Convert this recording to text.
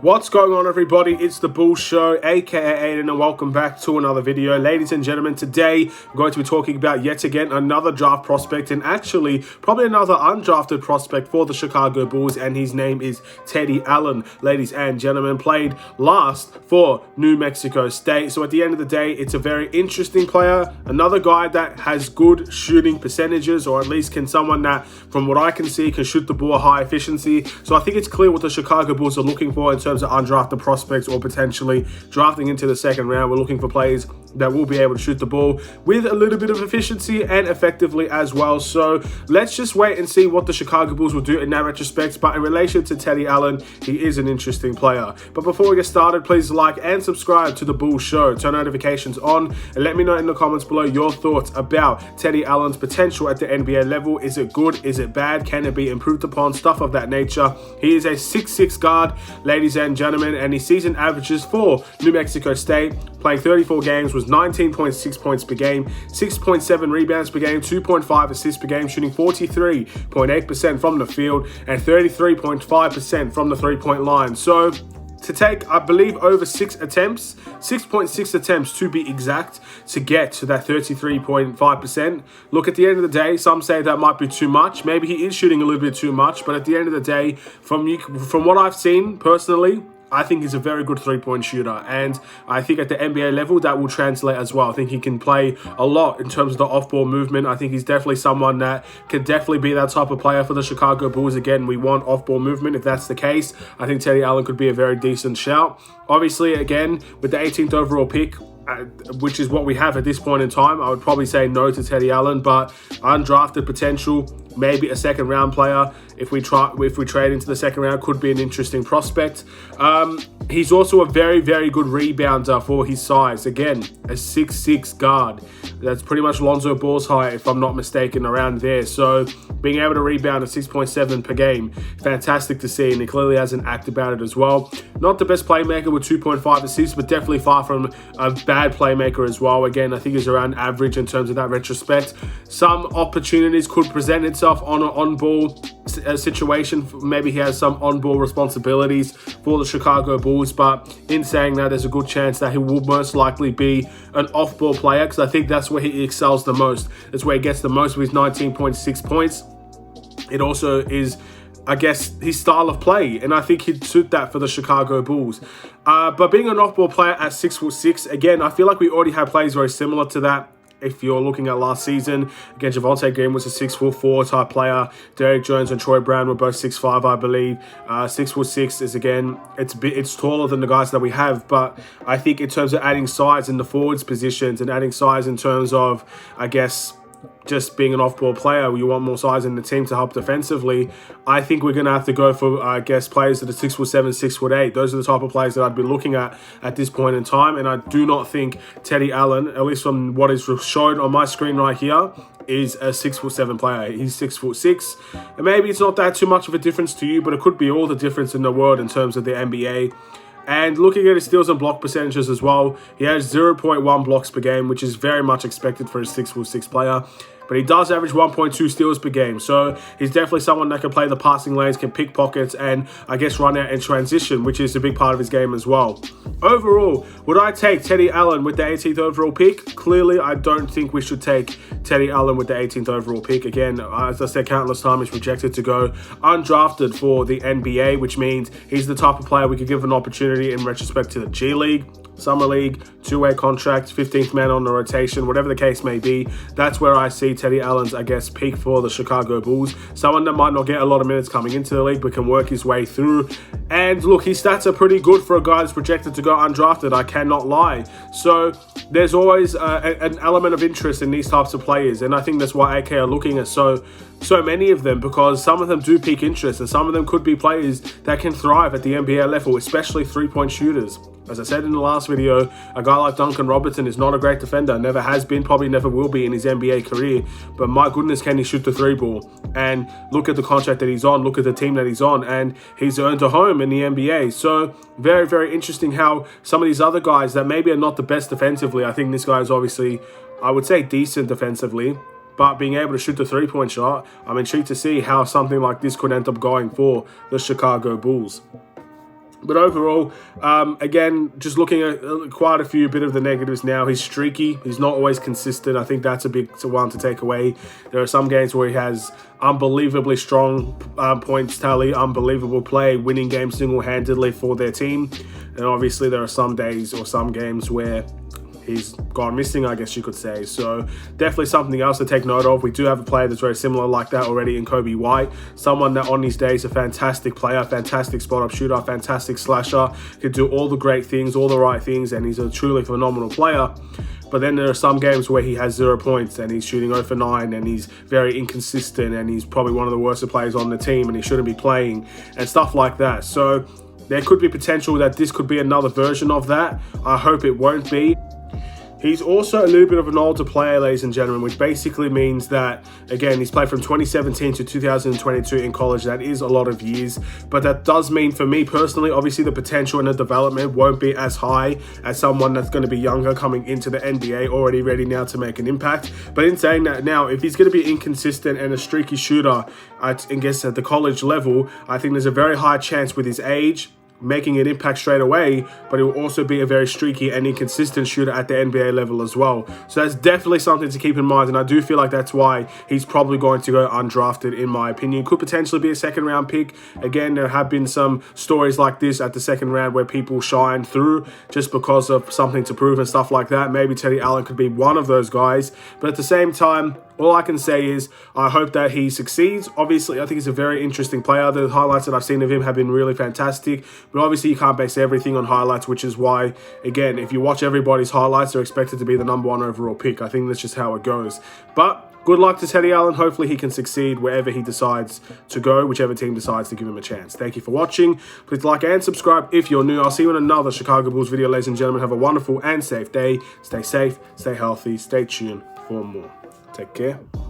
What's going on, everybody? It's the Bull Show, aka Aidan, and welcome back to another video. Ladies and gentlemen, today I'm going to be talking about yet again another draft prospect, and actually probably another undrafted prospect for the Chicago Bulls, and his name is Teddy Allen. Ladies and gentlemen, played last for New Mexico State. So at the end of the day, it's a very interesting player, another guy that has good shooting percentages, or at least can someone that, from what I can see, can shoot the ball high efficiency. So I think it's clear what the Chicago Bulls are looking for in terms of undrafted prospects, or potentially drafting into the second round. We're looking for players that will be able to shoot the ball with a little bit of efficiency and effectively as well. So let's just wait and see what the Chicago Bulls will do in that retrospect. But in relation to Teddy Allen, he is an interesting player. But before we get started, please like and subscribe to the Bull Show, turn notifications on, and let me know in the comments below your thoughts about Teddy Allen's potential at the NBA level. Is it good? Is it bad? Can it be improved upon? Stuff of that nature. He is a 6'6" guard, ladies and gentlemen, and his season averages for New Mexico State, playing 34 games, was 19.6 points per game, 6.7 rebounds per game, 2.5 assists per game, shooting 43.8% from the field and 33.5% from the three-point line. So to take, I believe, over 6.6 attempts to be exact, to get to that 33.5%. Look, at the end of the day, some say that might be too much. Maybe he is shooting a little bit too much, but at the end of the day, from what I've seen personally, I think he's a very good three-point shooter, and I think at the NBA level that will translate as well. I think he can play a lot in terms of the off-ball movement. I think he's definitely someone that could definitely be that type of player for the Chicago Bulls. Again, we want off-ball movement. If that's the case, I think Teddy Allen could be a very decent shout. Obviously, again, with the 18th overall pick, which is what we have at this point in time, I would probably say no to Teddy Allen, but undrafted potential, maybe a second round player. If we trade into the second round, could be an interesting prospect. He's also a very, very good rebounder for his size. Again, a 6'6" guard. That's pretty much Lonzo Ball's height, if I'm not mistaken, around there. So being able to rebound at 6.7 per game, fantastic to see, and he clearly has an act about it as well. Not the best playmaker with 2.5 assists, but definitely far from a bad playmaker as well. Again, I think he's around average in terms of that retrospect. Some opportunities could present itself on an on-ball situation. Maybe he has some on-ball responsibilities for the Chicago Bulls, but in saying that, there's a good chance that he will most likely be an off-ball player, because I think that's where he excels the most. That's where he gets the most with his 19.6 points. It also is, I guess, his style of play, and I think he'd suit that for the Chicago Bulls. But being an off-ball player at 6'6", again, I feel like we already have players very similar to that. If you're looking at last season, again, Javonte Green was a 6'4" type player. Derrick Jones and Troy Brown were both 6'5", I believe. 6'6" is, again, it's taller than the guys that we have, but I think in terms of adding size in the forwards positions and adding size in terms of, I guess, just being an off-ball player, you want more size in the team to help defensively. I think we're going to have to go for, I guess, players that are 6'7", 6'8". Those are the type of players that I'd be looking at this point in time. And I do not think Teddy Allen, at least from what is shown on my screen right here, is a 6'7" player. He's 6'6", and maybe it's not that too much of a difference to you, but it could be all the difference in the world in terms of the NBA. And looking at his steals and block percentages as well, he has 0.1 blocks per game, which is very much expected for a 6'6" player. But he does average 1.2 steals per game. So he's definitely someone that can play the passing lanes, can pick pockets, and I guess run out in transition, which is a big part of his game as well. Overall, would I take Teddy Allen with the 18th overall pick? Clearly, I don't think we should take Teddy Allen with the 18th overall pick. Again, as I said countless times, he's projected to go undrafted for the NBA, which means he's the type of player we could give an opportunity in retrospect to the G League, Summer League, two-way contract, 15th man on the rotation, whatever the case may be. That's where I see Teddy Allen's, I guess, peak for the Chicago Bulls. Someone that might not get a lot of minutes coming into the league, but can work his way through. And look, his stats are pretty good for a guy that's projected to go undrafted, I cannot lie. So there's always an element of interest in these types of players, and I think that's why AK are looking at so many of them, because some of them do pique interest, and some of them could be players that can thrive at the NBA level, especially three-point shooters. As I said in the last video, a guy like Duncan Robertson is not a great defender, never has been, probably never will be in his NBA career, but my goodness, can he shoot the three ball? And look at the contract that he's on, look at the team that he's on, and he's earned a home in the NBA. So very, very interesting how some of these other guys that maybe are not the best defensively, I think this guy is obviously, I would say, decent defensively, but being able to shoot the three-point shot, I'm intrigued to see how something like this could end up going for the Chicago Bulls. But overall, again, just looking at quite a bit of the negatives now. He's streaky. He's not always consistent. I think that's a big one to take away. There are some games where he has unbelievably strong points tally, unbelievable play, winning games single-handedly for their team. And obviously, there are some days or some games where he's gone missing, I guess you could say. So definitely something else to take note of. We do have a player that's very similar like that already in Kobe White. Someone that on his day is a fantastic player, fantastic spot-up shooter, fantastic slasher, can do all the great things, all the right things, and he's a truly phenomenal player. But then there are some games where he has 0 points and he's shooting 0 for 9 and he's very inconsistent and he's probably one of the worst players on the team and he shouldn't be playing and stuff like that. So there could be potential that this could be another version of that. I hope it won't be. He's also a little bit of an older player, ladies and gentlemen, which basically means that, again, he's played from 2017 to 2022 in college. That is a lot of years, but that does mean for me personally, obviously the potential and the development won't be as high as someone that's going to be younger coming into the NBA, already ready now to make an impact. But in saying that now, if he's going to be inconsistent and a streaky shooter, I guess at the college level, I think there's a very high chance with his age, making an impact straight away, but he will also be a very streaky and inconsistent shooter at the NBA level as well. So that's definitely something to keep in mind, and I do feel like that's why he's probably going to go undrafted, in my opinion. Could potentially be a second-round pick. Again, there have been some stories like this at the second round where people shine through just because of something to prove and stuff like that. Maybe Teddy Allen could be one of those guys, but at the same time, all I can say is I hope that he succeeds. Obviously, I think he's a very interesting player. The highlights that I've seen of him have been really fantastic. But obviously, you can't base everything on highlights, which is why, again, if you watch everybody's highlights, they're expected to be the #1 overall pick. I think that's just how it goes. But good luck to Teddy Allen. Hopefully, he can succeed wherever he decides to go, whichever team decides to give him a chance. Thank you for watching. Please like and subscribe if you're new. I'll see you in another Chicago Bulls video, ladies and gentlemen. Have a wonderful and safe day. Stay safe, stay healthy, stay tuned for more. Take care.